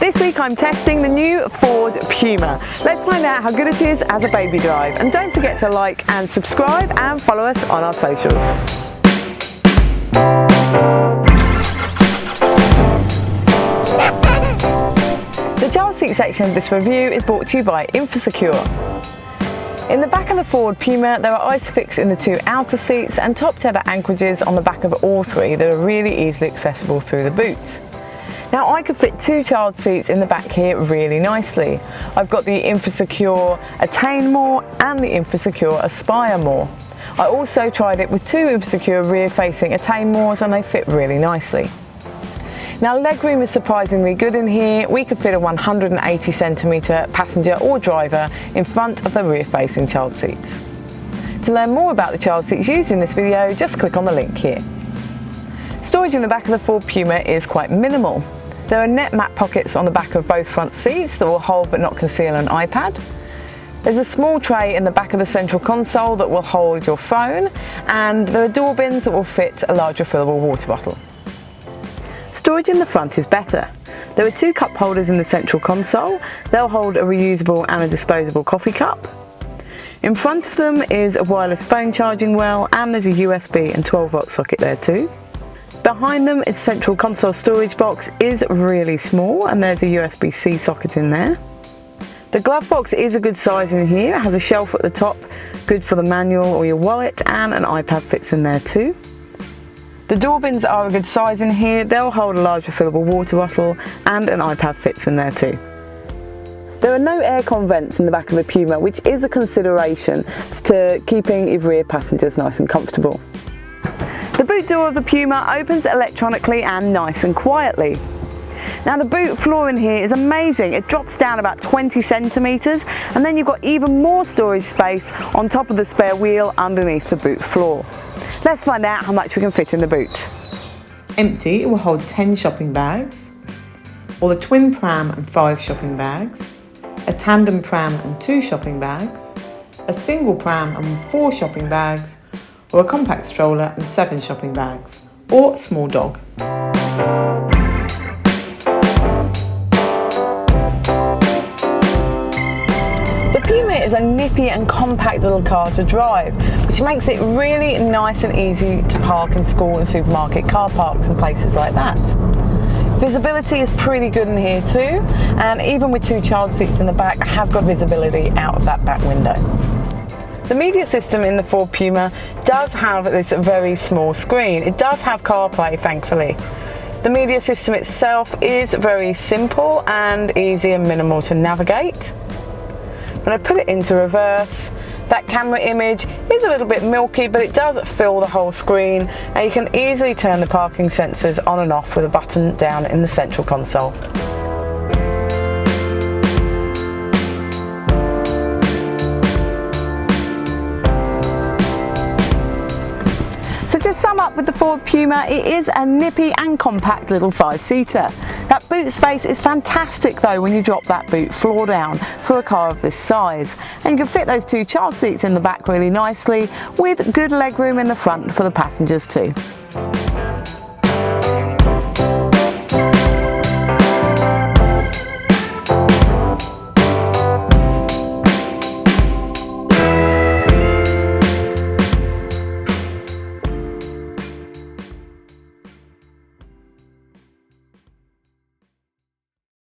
This week I'm testing the new Ford Puma. Let's find out how good it is as a baby drive. And don't forget to like and subscribe and follow us on our socials. The child seat section of this review is brought to you by InfoSecure. In the back of the Ford Puma, there are ISOFIX in the two outer seats and top tether anchorages on the back of all three that are really easily accessible through the boot. Now I could fit two child seats in the back here really nicely. I've got the InfoSecure Attain More and the InfoSecure Aspire More. I also tried it with two InfoSecure rear-facing Attain Mores and they fit really nicely. Now legroom is surprisingly good in here. We could fit a 180cm passenger or driver in front of the rear-facing child seats. To learn more about the child seats used in this video, just click on the link here. Storage in the back of the Ford Puma is quite minimal. There are net mat pockets on the back of both front seats that will hold but not conceal an iPad. There's a small tray in the back of the central console that will hold your phone, and there are door bins that will fit a large refillable water bottle. Storage in the front is better. There are two cup holders in the central console. They'll hold a reusable and a disposable coffee cup. In front of them is a wireless phone charging well, and there's a USB and 12-volt socket there too. Behind them, its central console storage box is really small, and there's a USB-C socket in there. The glove box is a good size in here. It has a shelf at the top, good for the manual or your wallet, and an iPad fits in there too. The door bins are a good size in here. They'll hold a large refillable water bottle, and an iPad fits in there too. There are no aircon vents in the back of the Puma, which is a consideration to keeping your rear passengers nice and comfortable. The boot door of the Puma opens electronically and nice and quietly. Now the boot floor in here is amazing. It drops down about 20 centimetres, and then you've got even more storage space on top of the spare wheel underneath the boot floor. Let's find out how much we can fit in the boot. Empty, it will hold 10 shopping bags, or the twin pram and 5 shopping bags, a tandem pram and 2 shopping bags, a single pram and 4 shopping bags, or a compact stroller and 7 shopping bags, or a small dog. The Puma is a nippy and compact little car to drive, which makes it really nice and easy to park in school and supermarket car parks and places like that. Visibility is pretty good in here too, and even with two child seats in the back, I have got visibility out of that back window. The media system in the Ford Puma does have this very small screen. It does have CarPlay, thankfully. The media system itself is very simple and easy and minimal to navigate. When I put it into reverse, that camera image is a little bit milky, but it does fill the whole screen, and you can easily turn the parking sensors on and off with a button down in the central console. So to sum up with the Ford Puma, it is a nippy and compact little 5-seater. That boot space is fantastic though when you drop that boot floor down for a car of this size. And you can fit those two child seats in the back really nicely, with good legroom in the front for the passengers too.